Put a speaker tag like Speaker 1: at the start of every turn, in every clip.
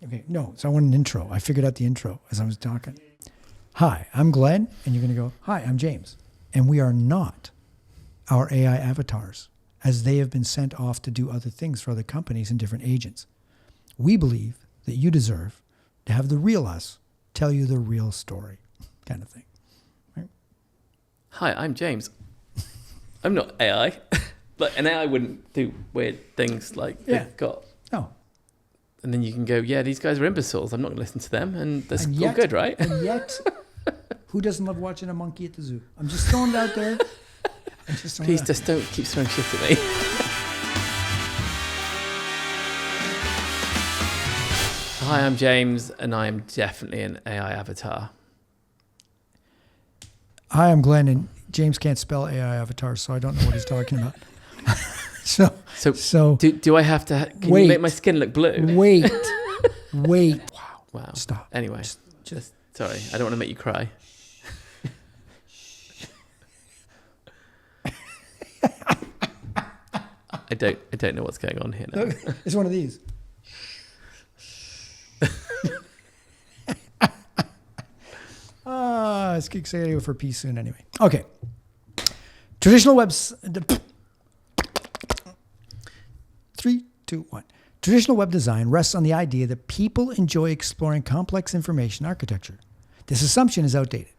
Speaker 1: Okay, no. So I want an intro. I figured out the intro as I was talking. Hi, I'm Glenn, and you're going to go, hi, I'm James. And we are not our AI avatars, as they have been sent off to do other things for other companies and different agents. We believe that you deserve to have the real us tell you the real story, kind of thing. Right?
Speaker 2: Hi, I'm James. I'm not AI. Like an AI wouldn't do weird things like they've got.
Speaker 1: No.
Speaker 2: And then you can go, yeah, these guys are imbeciles. I'm not going to listen to them. And that's
Speaker 1: And
Speaker 2: all
Speaker 1: yet-
Speaker 2: good, right?
Speaker 1: And yet, who doesn't love watching a monkey at the zoo? I'm just throwing it out there.
Speaker 2: Please just don't keep throwing shit at me. Hi, I'm James, and I am definitely an AI avatar.
Speaker 1: Hi, I'm Glenn, and James can't spell AI avatars, so I don't know what he's talking about. So
Speaker 2: do I have to? Can
Speaker 1: wait,
Speaker 2: you make my skin look blue?
Speaker 1: Wait.
Speaker 2: Wow.
Speaker 1: Stop.
Speaker 2: Anyway, just sorry. I don't want to make you cry. I don't know what's going on here now.
Speaker 1: It's one of these. It's excited for peace soon anyway. Okay. Traditional webs. 3, 2, 1. Traditional web design rests on the idea that people enjoy exploring complex information architecture. This assumption is outdated.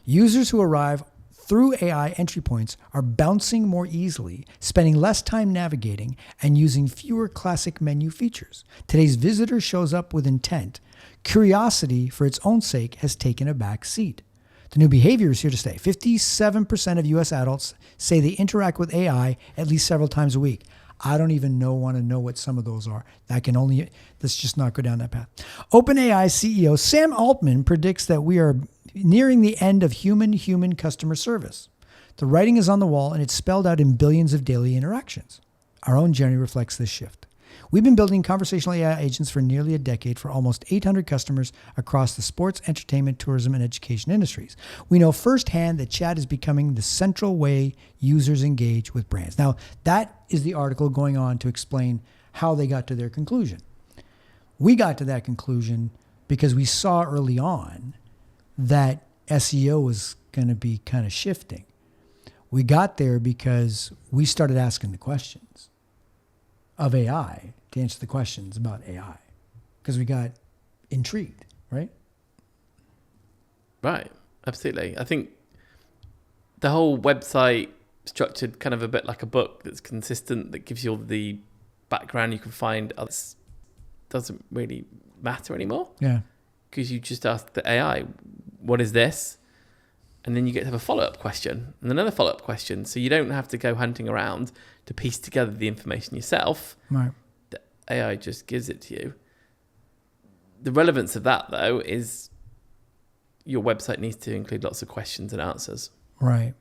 Speaker 1: Users who arrive through AI entry points are bouncing more easily, spending less time navigating, and using fewer classic menu features. Today's visitor shows up with intent. Curiosity, for its own sake, has taken a back seat. The new behavior is here to stay. 57% of U.S. adults say they interact with AI at least several times a week. I don't even want to know what some of those are. Let's just not go down that path. OpenAI CEO Sam Altman predicts that we are nearing the end of human customer service. The writing is on the wall, and it's spelled out in billions of daily interactions. Our own journey reflects this shift. We've been building conversational AI agents for nearly a decade for almost 800 customers across the sports, entertainment, tourism, and education industries. We know firsthand that chat is becoming the central way users engage with brands. Now, that is the article going on to explain how they got to their conclusion. We got to that conclusion because we saw early on that SEO was going to be kind of shifting. We got there because we started asking the questions of AI to answer the questions about AI because we got intrigued, right?
Speaker 2: Right, absolutely. I think the whole website structured kind of a bit like a book that's consistent, that gives you all the background you can find. Others doesn't really matter anymore.
Speaker 1: Yeah.
Speaker 2: Because you just ask the AI, what is this? And then you get to have a follow-up question and another follow-up question. So you don't have to go hunting around to piece together the information yourself.
Speaker 1: Right.
Speaker 2: The AI just gives it to you. The relevance of that, though, is your website needs to include lots of questions and answers.
Speaker 1: Right.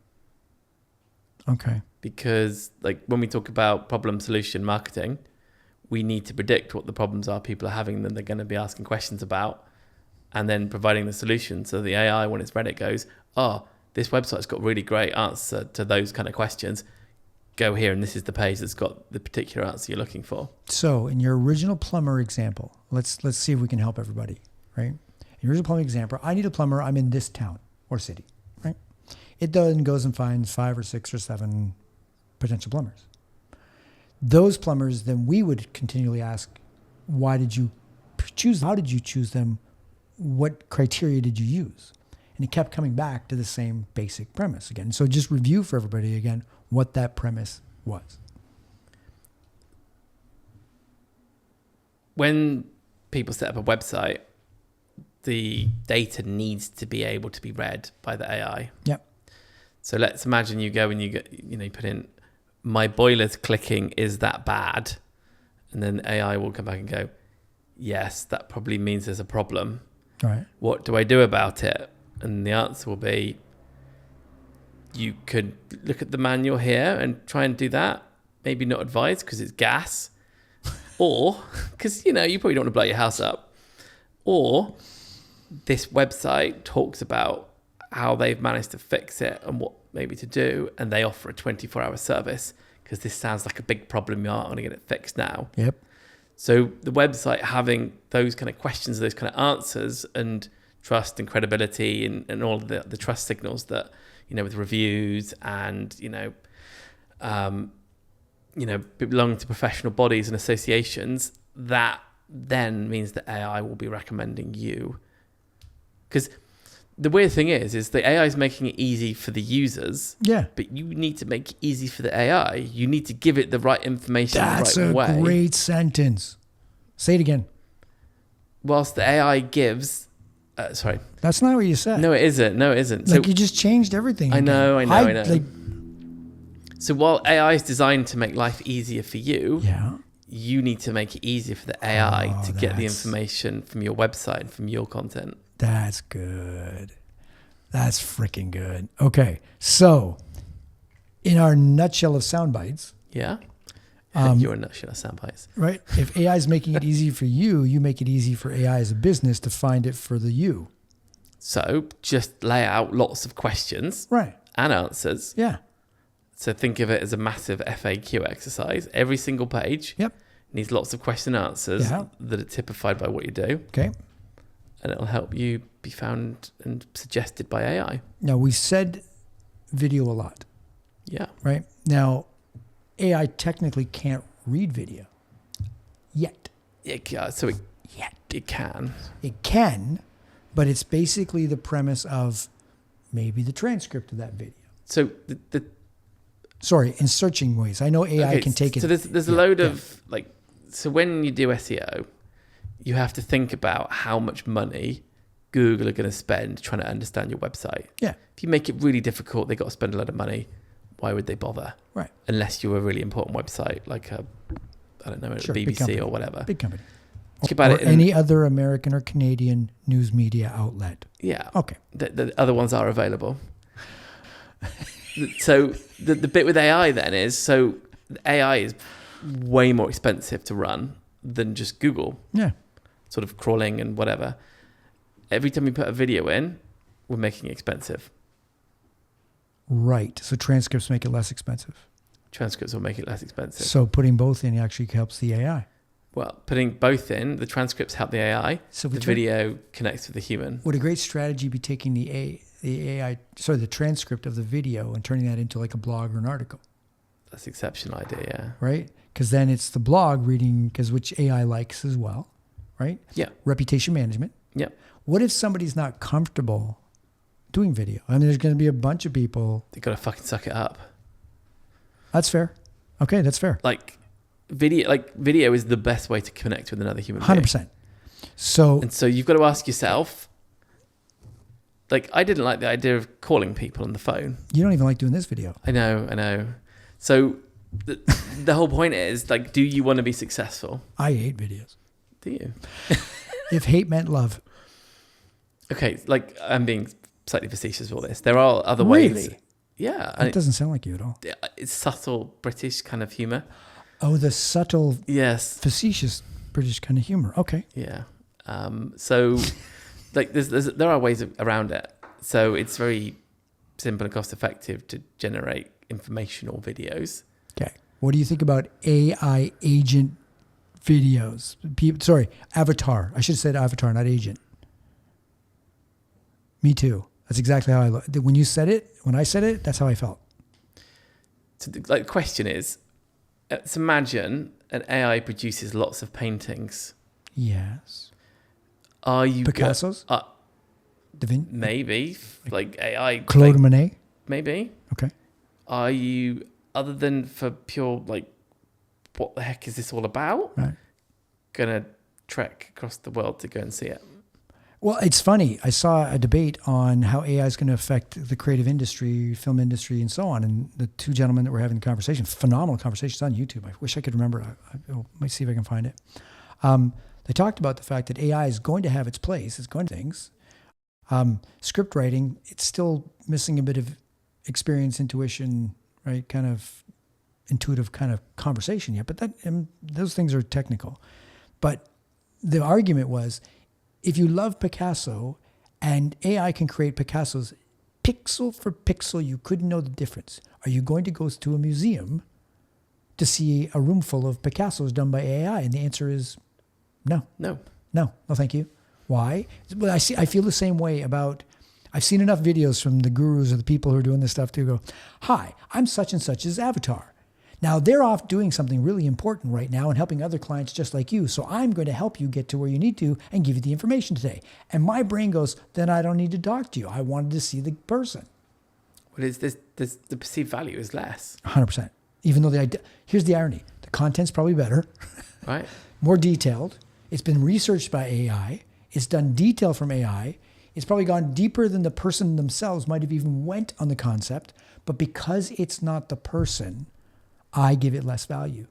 Speaker 1: Okay.
Speaker 2: Because like when we talk about problem solution marketing, we need to predict what the problems are people are having that they're going to be asking questions about, and then providing the solution. So the AI, when it's read it, goes, oh, this website's got really great answer to those kind of questions. Go here, and this is the page that's got the particular answer you're looking for.
Speaker 1: So in your original plumber example, let's see if we can help everybody, right? In your original plumber example, I need a plumber. I'm in this town or city, right? It then goes and finds 5 or 6 or 7 potential plumbers. Those plumbers, then we would continually ask, why did you choose? How did you choose them? What criteria did you use? And it kept coming back to the same basic premise again. So just review for everybody again what that premise was.
Speaker 2: When people set up a website, the data needs to be able to be read by the AI.
Speaker 1: Yep.
Speaker 2: So let's imagine you go and you put in, my boiler's clicking, is that bad? And then AI will come back and go, yes, that probably means there's a problem.
Speaker 1: All right.
Speaker 2: What do I do about it? And the answer will be, you could look at the manual here and try and do that. Maybe not advised because it's gas. Or, because, you probably don't want to blow your house up. Or this website talks about how they've managed to fix it and what maybe to do. And they offer a 24-hour service because this sounds like a big problem. You aren't going to get it fixed now.
Speaker 1: Yep.
Speaker 2: So the website having those kind of questions, those kind of answers, and trust and credibility and all of the trust signals that, with reviews and, belonging to professional bodies and associations, that then means that AI will be recommending you. Because the weird thing is the AI is making it easy for the users.
Speaker 1: Yeah.
Speaker 2: But you need to make it easy for the AI. You need to give it the right information
Speaker 1: That's
Speaker 2: the right way.
Speaker 1: That's a great sentence. Say it again.
Speaker 2: Whilst the AI gives... sorry.
Speaker 1: That's not what you said.
Speaker 2: No, it isn't.
Speaker 1: Like, you just changed everything.
Speaker 2: I know.
Speaker 1: Like,
Speaker 2: so while AI is designed to make life easier for you,
Speaker 1: yeah,
Speaker 2: you need to make it easier for the AI to get the information from your website, from your content.
Speaker 1: That's good. That's freaking good. Okay. So, in our nutshell of sound bites.
Speaker 2: Yeah. You're a nutshell of sound bites.
Speaker 1: Right. If AI is making it easy for you, you make it easy for AI as a business to find it for the you.
Speaker 2: So just lay out lots of questions.
Speaker 1: Right.
Speaker 2: And answers.
Speaker 1: Yeah.
Speaker 2: So think of it as a massive FAQ exercise. Every single page needs lots of question and answers that are typified by what you do.
Speaker 1: Okay.
Speaker 2: And it'll help you be found and suggested by AI.
Speaker 1: Now, we said video a lot.
Speaker 2: Yeah.
Speaker 1: Right? Now, AI technically can't read video yet.
Speaker 2: It can.
Speaker 1: It can, but it's basically the premise of maybe the transcript of that video.
Speaker 2: So
Speaker 1: Sorry, in searching ways. I know AI can take it.
Speaker 2: So there's a load of so when you do SEO, you have to think about how much money Google are going to spend trying to understand your website.
Speaker 1: Yeah.
Speaker 2: If you make it really difficult, they got to spend a lot of money. Why would they bother?
Speaker 1: Right.
Speaker 2: Unless you're a really important website, like a BBC or whatever.
Speaker 1: Big company.
Speaker 2: Think about it.
Speaker 1: Any other American or Canadian news media outlet.
Speaker 2: Yeah.
Speaker 1: Okay.
Speaker 2: The other ones are available. So the bit with AI then is, so AI is way more expensive to run than just Google.
Speaker 1: Yeah.
Speaker 2: Sort of crawling and whatever. Every time you put a video in, we're making it expensive.
Speaker 1: Right. So transcripts make it less expensive.
Speaker 2: Transcripts will make it less expensive.
Speaker 1: So putting both in actually helps the AI.
Speaker 2: Well, putting both in, the transcripts help the AI. So the video connects with the human.
Speaker 1: Would a great strategy be taking the transcript of the video and turning that into like a blog or an article?
Speaker 2: That's an exceptional idea, yeah.
Speaker 1: Right? Because then it's the blog reading, which AI likes as well, right?
Speaker 2: Yeah.
Speaker 1: Reputation management.
Speaker 2: Yeah.
Speaker 1: What if somebody's not comfortable doing video? I mean, there's going to be a bunch of people.
Speaker 2: They got to fucking suck it up.
Speaker 1: That's fair. Okay, that's fair.
Speaker 2: Video is the best way to connect with another human being.
Speaker 1: 100%. So
Speaker 2: you've got to ask yourself, I didn't like the idea of calling people on the phone.
Speaker 1: You don't even like doing this video.
Speaker 2: I know. So the whole point is, do you want to be successful?
Speaker 1: I hate videos.
Speaker 2: Do you?
Speaker 1: If hate meant love.
Speaker 2: Okay, I'm being slightly facetious with all this. There are other ways.
Speaker 1: Really?
Speaker 2: Yeah.
Speaker 1: That doesn't sound like you at all.
Speaker 2: It's subtle British kind of humour.
Speaker 1: Oh, the subtle,
Speaker 2: yes,
Speaker 1: facetious British kind of humor. Okay.
Speaker 2: Yeah. So, there are ways around it. So it's very simple and cost effective to generate informational videos.
Speaker 1: Okay. What do you think about AI agent videos? Avatar. I should have said avatar, not agent. Me too. That's exactly how I look. When I said it, that's how I felt.
Speaker 2: So the question is, let's imagine an AI produces lots of paintings.
Speaker 1: Yes.
Speaker 2: Are you
Speaker 1: Picasso's? Da Vinci?
Speaker 2: Maybe. AI.
Speaker 1: Claude Monet?
Speaker 2: Maybe.
Speaker 1: Okay.
Speaker 2: Are you, other than for pure, what the heck is this all about?
Speaker 1: Right.
Speaker 2: Gonna trek across the world to go and see it?
Speaker 1: Well, it's funny. I saw a debate on how AI is going to affect the creative industry, film industry, and so on. And the two gentlemen that were having the conversation, phenomenal conversations on YouTube. I wish I could remember. I might see if I can find it. They talked about the fact that AI is going to have its place. It's going to things. Script writing, it's still missing a bit of experience, intuition, right? Kind of intuitive kind of conversation yet. But those things are technical. But the argument was, if you love Picasso and AI can create Picasso's pixel for pixel, you couldn't know the difference. Are you going to go to a museum to see a room full of Picassos done by AI? And the answer is no.
Speaker 2: No.
Speaker 1: No, thank you. Why? Well, I feel the same way about, I've seen enough videos from the gurus or the people who are doing this stuff to go, hi, I'm such and such's avatar. Now they're off doing something really important right now and helping other clients just like you. So I'm going to help you get to where you need to and give you the information today. And my brain goes, then I don't need to talk to you. I wanted to see the person.
Speaker 2: Well, the perceived value is less.
Speaker 1: 100%. Even though here's the irony. The content's probably better.
Speaker 2: Right.
Speaker 1: More detailed. It's been researched by AI. It's done detail from AI. It's probably gone deeper than the person themselves might have even went on the concept. But because it's not the person, I give it less value.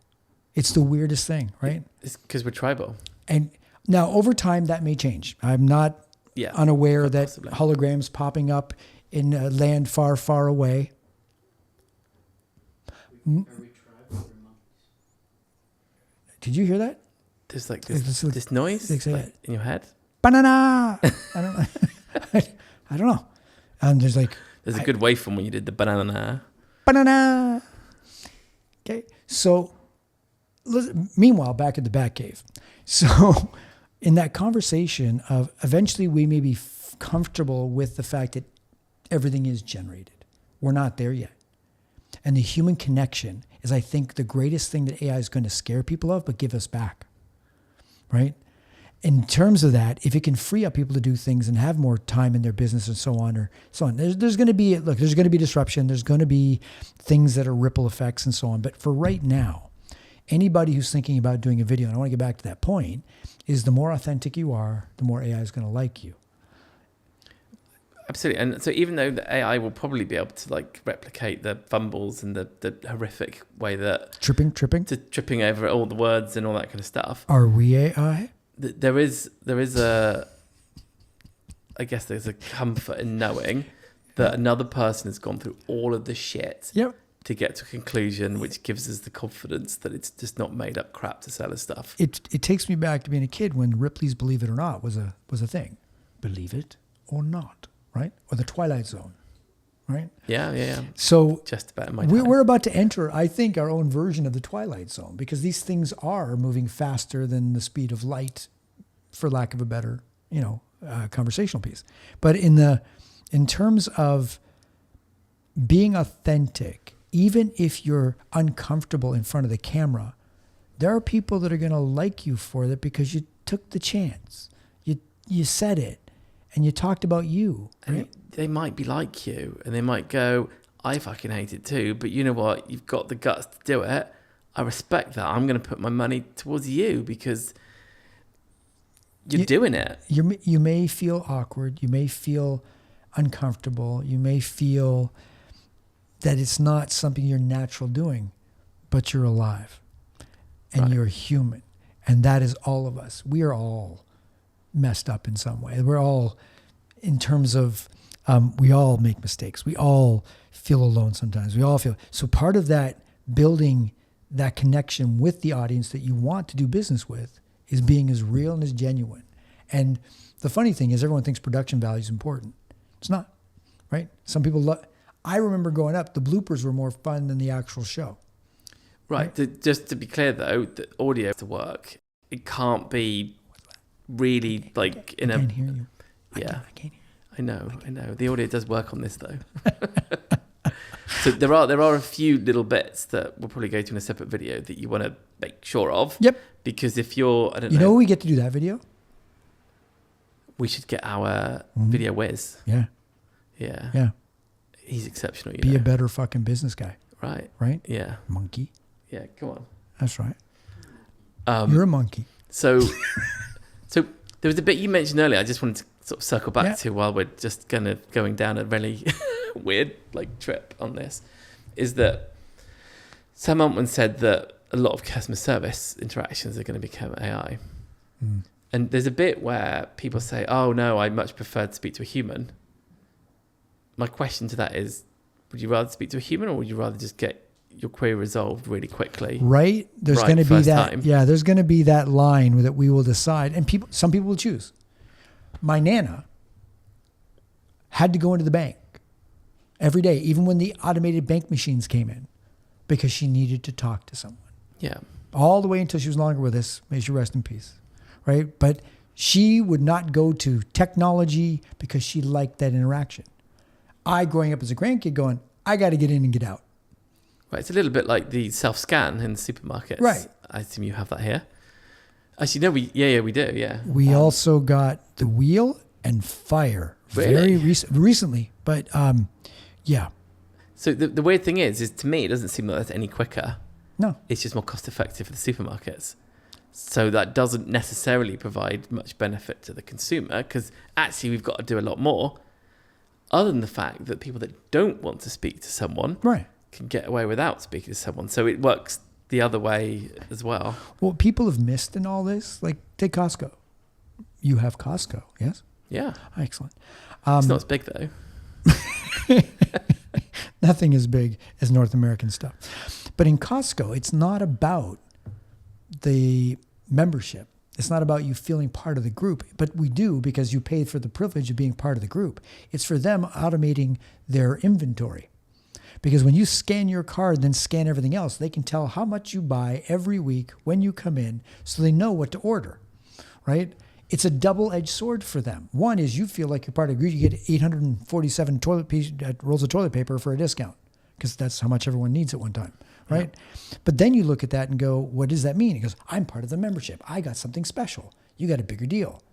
Speaker 1: It's the weirdest thing, right?
Speaker 2: It's because we're tribal.
Speaker 1: And now over time that may change. I'm not unaware that
Speaker 2: possibly.
Speaker 1: holograms popping up in a land far, far away. Did you hear that?
Speaker 2: There's like this noise like in your head.
Speaker 1: Banana. I don't know. And there's like.
Speaker 2: There's a good waveform when you did the banana.
Speaker 1: Banana. Okay. So, meanwhile, back at the Batcave. So, in that conversation of eventually we may be comfortable with the fact that everything is generated. We're not there yet. And the human connection is, I think, the greatest thing that AI is going to scare people of, but give us back. Right? In terms of that, if it can free up people to do things and have more time in their business and so on, there's going to be, there's going to be disruption. There's going to be things that are ripple effects and so on. But for right now, anybody who's thinking about doing a video, and I want to get back to that point, is the more authentic you are, the more AI is going to like you.
Speaker 2: Absolutely. And so even though the AI will probably be able to like replicate the fumbles and the horrific way that... Tripping over all the words and all that kind of stuff.
Speaker 1: Are we AI?
Speaker 2: There is a, I guess there's a comfort in knowing that another person has gone through all of the shit to get to a conclusion, which gives us the confidence that it's just not made up crap to sell us stuff.
Speaker 1: It takes me back to being a kid when Ripley's Believe It or Not was a thing. Believe it or not, right? Or the Twilight Zone, right?
Speaker 2: Yeah.
Speaker 1: So
Speaker 2: just about in my time.
Speaker 1: We're about to enter, I think, our own version of the Twilight Zone, because these things are moving faster than the speed of light, for lack of a better, conversational piece. But in terms of being authentic, even if you're uncomfortable in front of the camera, there are people that are going to like you for that because you took the chance. You said it. And you talked about you, right?
Speaker 2: And they might be like you, and they might go, I fucking hate it too, but you know what? You've got the guts to do it. I respect that. I'm going to put my money towards you because you're doing it.
Speaker 1: You may feel awkward. You may feel uncomfortable. You may feel that it's not something you're natural doing, but you're alive and you're human. And that is all of us. We are all messed up in some way. We're all, in terms of, we all make mistakes. We all feel alone sometimes. We all feel. So part of that, building that connection with the audience that you want to do business with, is being as real and as genuine. And the funny thing is, everyone thinks production value is important. It's not, right? Some people I remember growing up, the bloopers were more fun than the actual show.
Speaker 2: Right. Just to be clear though, the audio to work, it can't be really like in a...
Speaker 1: I can't hear you.
Speaker 2: Yeah.
Speaker 1: I can't hear you.
Speaker 2: I know. The audio does work on this though. So there are a few little bits that we'll probably go to in a separate video that you want to make sure of.
Speaker 1: Yep.
Speaker 2: Because if you're, I don't know.
Speaker 1: You know we get to do that video?
Speaker 2: We should get our video whiz.
Speaker 1: Yeah.
Speaker 2: Yeah. He's exceptional.
Speaker 1: Be a better fucking business guy.
Speaker 2: Right.
Speaker 1: Right?
Speaker 2: Yeah.
Speaker 1: Monkey.
Speaker 2: Yeah, come on.
Speaker 1: That's right. You're a monkey.
Speaker 2: So there was a bit you mentioned earlier. I just wanted to sort of circle back to while we're just going down a really weird trip on this. Is that Sam Altman said that a lot of customer service interactions are going to become AI. And there's a bit where people say, oh no, I much prefer to speak to a human. My question to that is, would you rather speak to a human, or would you rather just get your query resolved really quickly?
Speaker 1: Right. There's going to be that.
Speaker 2: Time.
Speaker 1: Yeah. There's going to be that line that we will decide, and some people will choose. My Nana had to go into the bank every day, even when the automated bank machines came in. because she needed to talk to someone.
Speaker 2: Yeah.
Speaker 1: All the way until she was no longer with us. May she rest in peace. Right? But she would not go to technology because she liked that interaction. I, growing up as a grandkid, going, I got to get in and get out.
Speaker 2: Right. It's a little bit like the self-scan in the supermarkets.
Speaker 1: Right.
Speaker 2: I assume you have that here. Actually, no, we do. Yeah.
Speaker 1: We also got the wheel and fire
Speaker 2: Really?
Speaker 1: very recently. But yeah.
Speaker 2: So the weird thing is to me, it doesn't seem like that's any quicker.
Speaker 1: No.
Speaker 2: It's just more cost effective for the supermarkets. So that doesn't necessarily provide much benefit to the consumer, because actually we've got to do a lot more, other than the fact that people that don't want to speak to someone
Speaker 1: Right.
Speaker 2: can get away without speaking to someone. So it works the other way as well.
Speaker 1: What people have missed in all this, like take Costco. You have Costco, yes?
Speaker 2: Yeah.
Speaker 1: Excellent.
Speaker 2: It's not as big though.
Speaker 1: Nothing as big as North American stuff. But in Costco, it's not about the membership. It's not about you feeling part of the group, but we do because you paid for the privilege of being part of the group. It's for them automating their inventory. Because when you scan your card, then scan everything else, they can tell how much you buy every week when you come in, so they know what to order, right? It's a double-edged sword for them. One is you feel like you're part of the group. You get 847 rolls of toilet paper for a discount because that's how much everyone needs at one time, right? Yeah. But then you look at that and go, what does that mean? He goes, I'm part of the membership. I got something special. You got a bigger deal.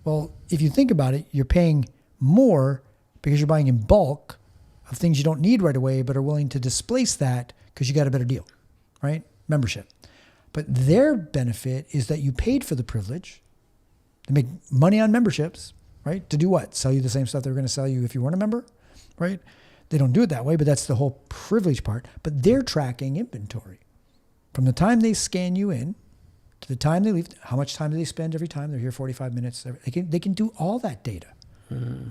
Speaker 1: Well, if you think about it, you're paying more because you're buying in bulk of things you don't need right away, but are willing to displace that because you got a better deal, right? Membership. But their benefit is that you paid for the privilege. They make money on memberships, right? To do what? Sell you the same stuff they were going to sell you if you weren't a member, right? They don't do it that way, but that's the whole privilege part. But they're tracking inventory. From the time they scan you in to the time they leave, how much time do they spend every time? They're here 45 minutes. They can do all that data,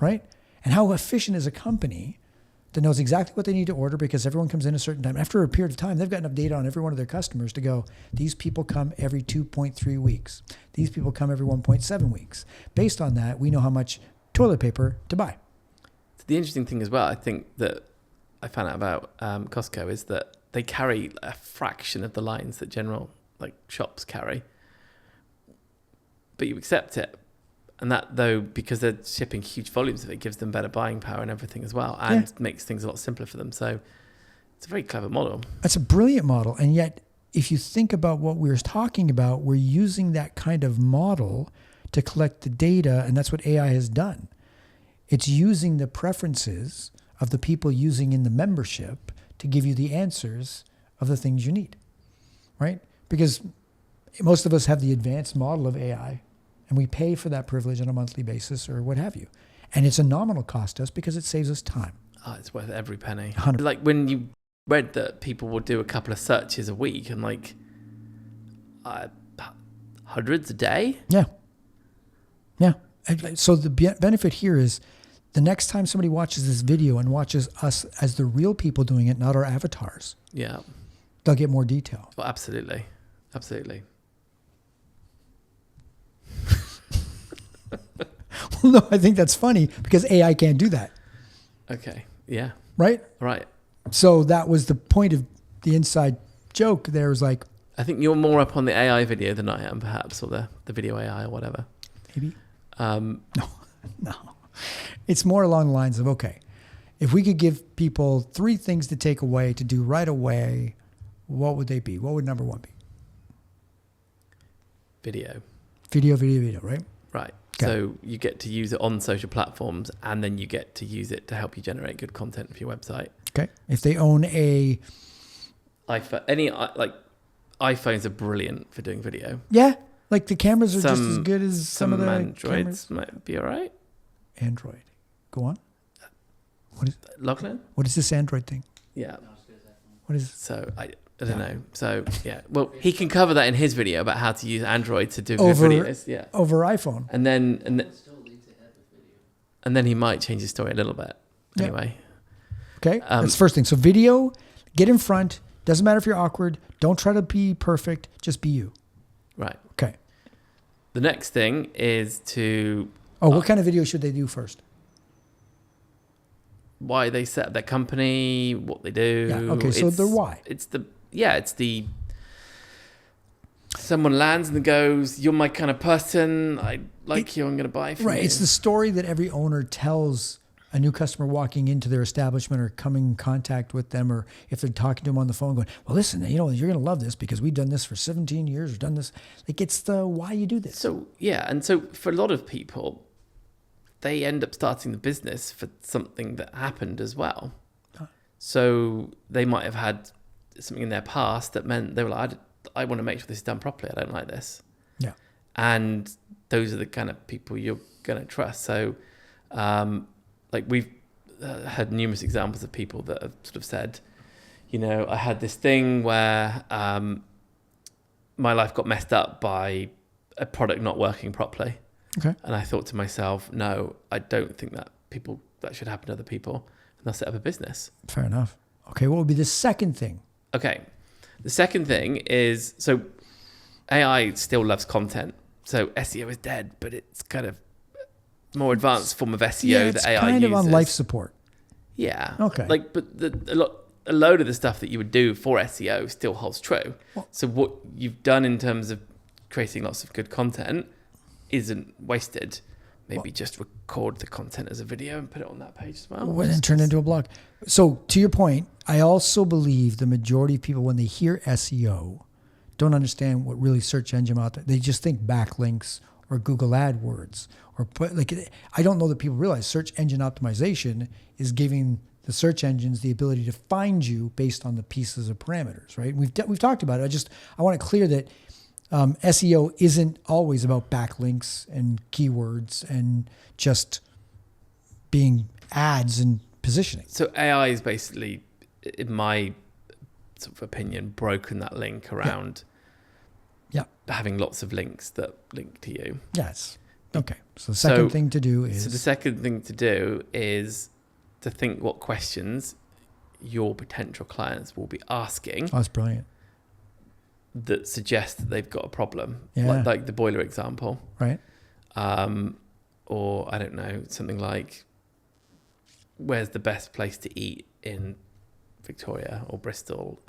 Speaker 1: right? And how efficient is a company that knows exactly what they need to order because everyone comes in a certain time. After a period of time, they've got enough data on every one of their customers to go, these people come every 2.3 weeks. These people come every 1.7 weeks. Based on that, we know how much toilet paper to buy.
Speaker 2: The interesting thing as well, I think that I found out about Costco is that they carry a fraction of the lines that general shops carry, but you accept it. And that, though, because they're shipping huge volumes of it, gives them better buying power and everything as well, and makes things a lot simpler for them. So it's a very clever model. That's
Speaker 1: a brilliant model. And yet, if you think about what we were talking about, we're using that kind of model to collect the data, and that's what AI has done. It's using the preferences of the people using in the membership to give you the answers of the things you need, right? Because most of us have the advanced model of AI, and we pay for that privilege on a monthly basis or what have you. And it's a nominal cost to us because it saves us time.
Speaker 2: Oh, it's worth every penny.
Speaker 1: 100%.
Speaker 2: Like when you read that people will do a couple of searches a week and hundreds a day?
Speaker 1: Yeah. Yeah. So the benefit here is the next time somebody watches this video and watches us as the real people doing it, not our avatars, they'll get more detail.
Speaker 2: Well, absolutely. Absolutely.
Speaker 1: Well, no, I think that's funny because AI can't do that.
Speaker 2: Okay. Yeah.
Speaker 1: Right?
Speaker 2: Right.
Speaker 1: So that was the point of the inside joke. There was like...
Speaker 2: I think you're more up on the AI video than I am, perhaps, or the video AI or whatever.
Speaker 1: Maybe. No. It's more along the lines of, okay, if we could give people 3 things to take away, to do right away, what would they be? What would number 1 be?
Speaker 2: Video,
Speaker 1: right?
Speaker 2: Right.
Speaker 1: Okay.
Speaker 2: So you get to use it on social platforms, and then you get to use it to help you generate good content for your website.
Speaker 1: Okay. If they own a
Speaker 2: iPhone, iPhones are brilliant for doing video.
Speaker 1: Yeah. Like the cameras are just as good as some of the
Speaker 2: Androids
Speaker 1: cameras.
Speaker 2: might be all right.
Speaker 1: Android. Go on.
Speaker 2: Lachlan?
Speaker 1: What is this Android thing?
Speaker 2: Yeah.
Speaker 1: What is it?
Speaker 2: So I don't know. So yeah. Well, he can cover that in his video about how to use Android to do good videos. Yeah.
Speaker 1: Over iPhone.
Speaker 2: And then he might change his story a little bit. Anyway.
Speaker 1: Okay. That's the first thing. So video, get in front. Doesn't matter if you're awkward. Don't try to be perfect. Just be you.
Speaker 2: Right.
Speaker 1: Okay.
Speaker 2: The next thing is to...
Speaker 1: what kind of video should they do first?
Speaker 2: why they set up their company, what they do.
Speaker 1: Yeah. Okay. So the why.
Speaker 2: It's the someone lands and goes, "You're my kind of person. I like you. I'm going to buy from you."
Speaker 1: Right. It's the story that every owner tells a new customer walking into their establishment or coming in contact with them, or if they're talking to them on the phone going, "Well, listen, you're going to love this because we've done this for 17 years. We've done this." Like, it's the why you do this.
Speaker 2: So, yeah. And so for a lot of people, they end up starting the business for something that happened as well. So they might have had something in their past that meant they were like, I want to make sure this is done properly. I don't like this.
Speaker 1: Yeah.
Speaker 2: And those are the kind of people you're going to trust. So, like we've had numerous examples of people that have sort of said, I had this thing where my life got messed up by a product not working properly.
Speaker 1: Okay.
Speaker 2: And I thought to myself, no, I don't think that should happen to other people. And I'll set up a business.
Speaker 1: Fair enough. Okay. What would be the second thing?
Speaker 2: Okay. The second thing is, so AI still loves content. So SEO is dead, but it's kind of more advanced form of SEO that AI uses. It's kind of
Speaker 1: on life support.
Speaker 2: Yeah.
Speaker 1: Okay.
Speaker 2: But a load of the stuff that you would do for SEO still holds true.
Speaker 1: Well,
Speaker 2: so what you've done in terms of creating lots of good content isn't wasted. Maybe just record the content as a video and put it on that page as well.
Speaker 1: And turn it into a blog. So to your point, I also believe the majority of people, when they hear SEO, don't understand what really search engine out there. They just think backlinks or Google AdWords I don't know that people realize search engine optimization is giving the search engines the ability to find you based on the pieces of parameters, right? We've talked about it. I want it clear that SEO isn't always about backlinks and keywords and just being ads and positioning.
Speaker 2: So AI is basically, in my sort of opinion, broken that link around having lots of links that link to you.
Speaker 1: Yes. Okay. So the second thing to do is...
Speaker 2: So the second thing to do is to think what questions your potential clients will be asking.
Speaker 1: Oh, that's brilliant.
Speaker 2: That suggest that they've got a problem.
Speaker 1: Yeah.
Speaker 2: Like the boiler example.
Speaker 1: Right.
Speaker 2: Or, I don't know, something like, where's the best place to eat in Victoria or Bristol?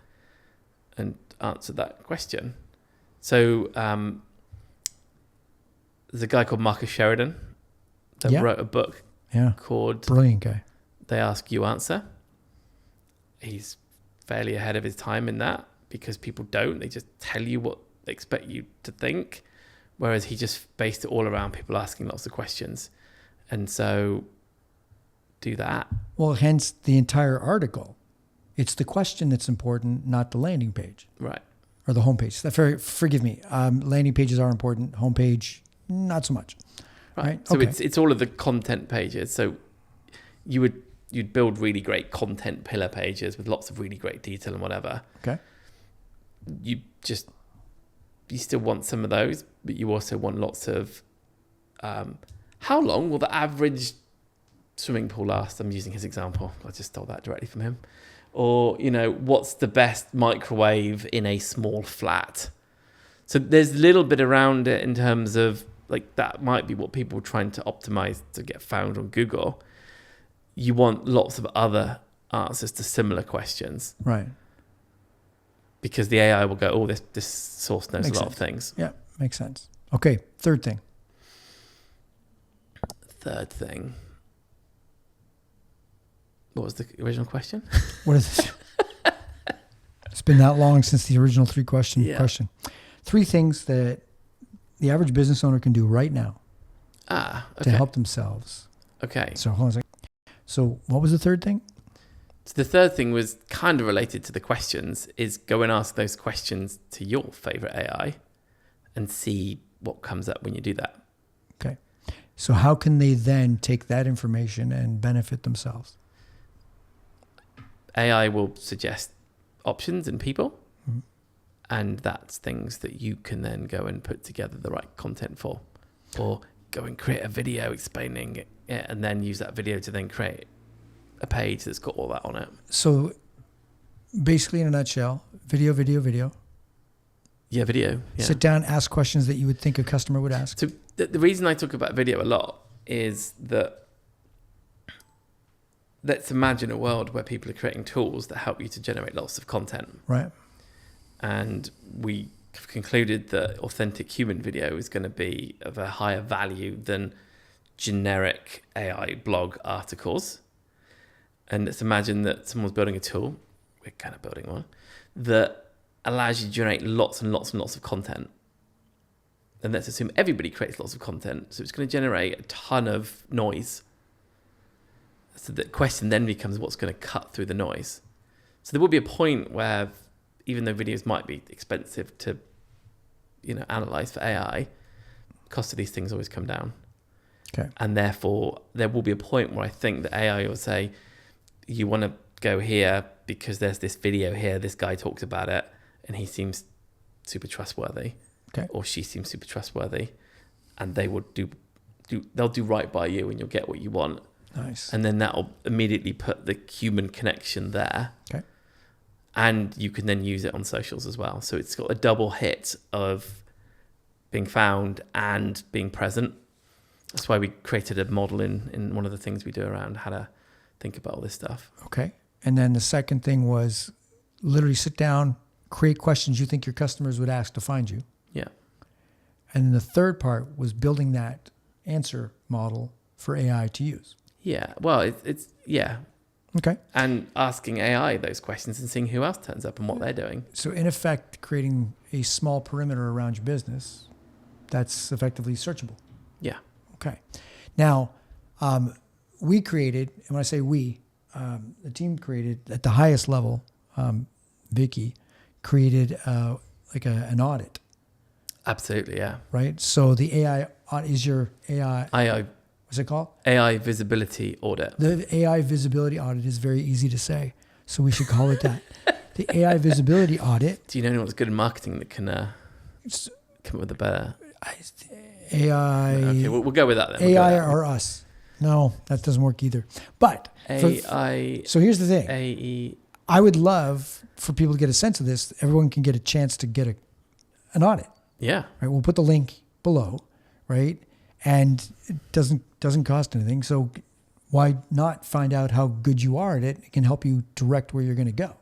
Speaker 2: And answer that question. So there's a guy called Marcus Sheridan that wrote a book called
Speaker 1: Brilliant guy.
Speaker 2: They Ask You Answer. He's fairly ahead of his time in that because people don't. They just tell you what they expect you to think. Whereas he just based it all around people asking lots of questions. And so do that.
Speaker 1: Well, hence the entire article. It's the question that's important, not the landing page.
Speaker 2: Right.
Speaker 1: Or the homepage. Forgive me. Landing pages are important. Homepage, not so much. Right.
Speaker 2: So
Speaker 1: okay.
Speaker 2: it's all of the content pages. So you'd build really great content pillar pages with lots of really great detail and whatever.
Speaker 1: Okay.
Speaker 2: You still want some of those, but you also want lots of how long will the average swimming pool last? I'm using his example. I just stole that directly from him. Or, what's the best microwave in a small flat? So there's a little bit around it in terms of, like, that might be what people are trying to optimize to get found on Google. You want lots of other answers to similar questions.
Speaker 1: Right.
Speaker 2: Because the AI will go, oh, this source knows
Speaker 1: Makes
Speaker 2: a lot
Speaker 1: sense.
Speaker 2: of things.
Speaker 1: Yeah, makes sense. Okay, third thing.
Speaker 2: What was the original question?
Speaker 1: What is it? It's been that long since the original question. 3 things that the average business owner can do right now to help themselves.
Speaker 2: Okay.
Speaker 1: So hold on a second. So what was the third thing?
Speaker 2: So the third thing was kind of related to the questions, is go and ask those questions to your favorite AI and see what comes up when you do that.
Speaker 1: Okay. So how can they then take that information and benefit themselves?
Speaker 2: AI will suggest options and people,
Speaker 1: mm-hmm.
Speaker 2: and that's things that you can then go and put together the right content for, or go and create a video explaining it, and then use that video to then create a page that's got all that on it.
Speaker 1: So basically, in a nutshell, video.
Speaker 2: Yeah, video. Yeah.
Speaker 1: Sit down, ask questions that you would think a customer would ask.
Speaker 2: So the reason I talk about video a lot is that let's imagine a world where people are creating tools that help you to generate lots of content.
Speaker 1: Right.
Speaker 2: And we concluded that authentic human video is going to be of a higher value than generic AI blog articles. And let's imagine that someone's building a tool, we're kind of building one, that allows you to generate lots and lots and lots of content. And let's assume everybody creates lots of content, so it's going to generate a ton of noise. So the question then becomes what's going to cut through the noise. So there will be a point where, even though videos might be expensive to, analyze for AI, the cost of these things always come down.
Speaker 1: Okay.
Speaker 2: And therefore, there will be a point where I think that AI will say, you want to go here because there's this video here, this guy talks about it, and he seems super trustworthy.
Speaker 1: Okay.
Speaker 2: Or she seems super trustworthy, and they will they'll do right by you, and you'll get what you want.
Speaker 1: Nice.
Speaker 2: And then that'll immediately put the human connection there.
Speaker 1: Okay.
Speaker 2: And you can then use it on socials as well. So it's got a double hit of being found and being present. That's why we created a model in one of the things we do around how to think about all this stuff.
Speaker 1: Okay. And then the second thing was literally sit down, create questions you think your customers would ask to find you.
Speaker 2: Yeah.
Speaker 1: And then the third part was building that answer model for AI to use.
Speaker 2: Yeah. Well, it's yeah.
Speaker 1: Okay.
Speaker 2: And asking AI those questions and seeing who else turns up and what they're doing.
Speaker 1: So in effect, creating a small perimeter around your business that's effectively searchable.
Speaker 2: Yeah.
Speaker 1: Okay. Now, we created, and when I say we, the team created at the highest level, Vicky created an audit.
Speaker 2: Absolutely, yeah.
Speaker 1: Right? So the AI is your AI, what's it called?
Speaker 2: AI visibility audit.
Speaker 1: The AI visibility audit is very easy to say, so we should call it that. The AI visibility audit.
Speaker 2: Do you know anyone's good in marketing that can come up with a better...
Speaker 1: AI...
Speaker 2: Okay, we'll go with that then.
Speaker 1: AI or us. No, that doesn't work either. But...
Speaker 2: AI...
Speaker 1: So here's the thing.
Speaker 2: AE...
Speaker 1: I would love for people to get a sense of this. Everyone can get a chance to get an audit.
Speaker 2: Yeah.
Speaker 1: Right. We'll put the link below, right? And it doesn't cost anything. So why not find out how good you are at it? It can help you direct where you're going to go,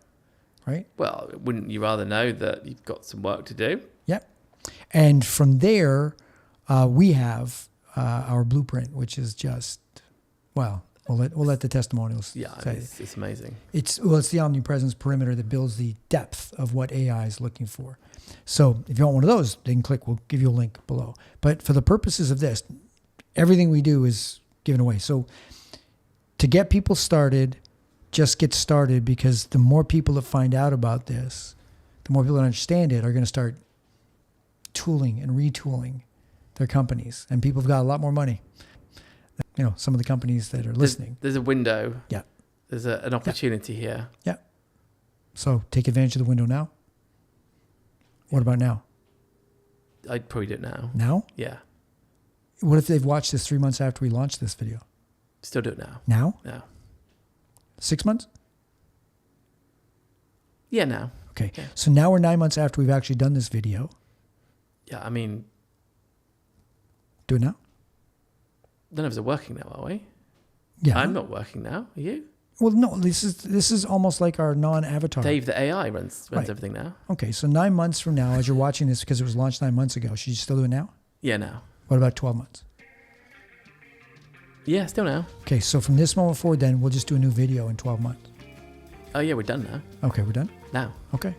Speaker 1: right?
Speaker 2: Well, wouldn't you rather know that you've got some work to do?
Speaker 1: Yep. And from there, we have our blueprint, which is just, well, we'll let the testimonials say.
Speaker 2: It's amazing.
Speaker 1: It's the omnipresence perimeter that builds the depth of what AI is looking for. So if you want one of those, then click. We'll give you a link below. But for the purposes of this, everything we do is given away. So to get people started, just get started, because the more people that find out about this, the more people that understand it are going to start tooling and retooling their companies. And people have got a lot more money. Some of the companies that are listening.
Speaker 2: There's a window.
Speaker 1: Yeah.
Speaker 2: There's an opportunity here.
Speaker 1: Yeah. So take advantage of the window now. What about now?
Speaker 2: I'd probably do it now.
Speaker 1: Now?
Speaker 2: Yeah.
Speaker 1: What if they've watched this 3 months after we launched this video?
Speaker 2: Still do it now.
Speaker 1: Now?
Speaker 2: Now.
Speaker 1: 6 months?
Speaker 2: Yeah, now.
Speaker 1: Okay.
Speaker 2: Yeah.
Speaker 1: So now we're 9 months after we've actually done this video.
Speaker 2: Yeah, I mean...
Speaker 1: Do it now?
Speaker 2: None of us are working now, are we?
Speaker 1: Yeah.
Speaker 2: I'm not working now. Are you?
Speaker 1: Well, no. This is almost like our non-avatar.
Speaker 2: Dave, the AI runs
Speaker 1: Right.
Speaker 2: everything now.
Speaker 1: Okay. So 9 months from now, as you're watching this, because it was launched 9 months ago, should you still do it now?
Speaker 2: Yeah, now.
Speaker 1: What about 12 months?
Speaker 2: Yeah, still now.
Speaker 1: Okay. So from this moment forward, then we'll just do a new video in 12 months.
Speaker 2: Oh, yeah, we're done now.
Speaker 1: Okay. We're done?
Speaker 2: Now.
Speaker 1: Okay.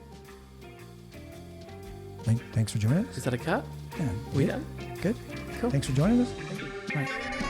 Speaker 1: Thanks for joining us.
Speaker 2: Is that a cut?
Speaker 1: Yeah.
Speaker 2: We done?
Speaker 1: Good.
Speaker 2: Cool.
Speaker 1: Thanks for joining us. All right.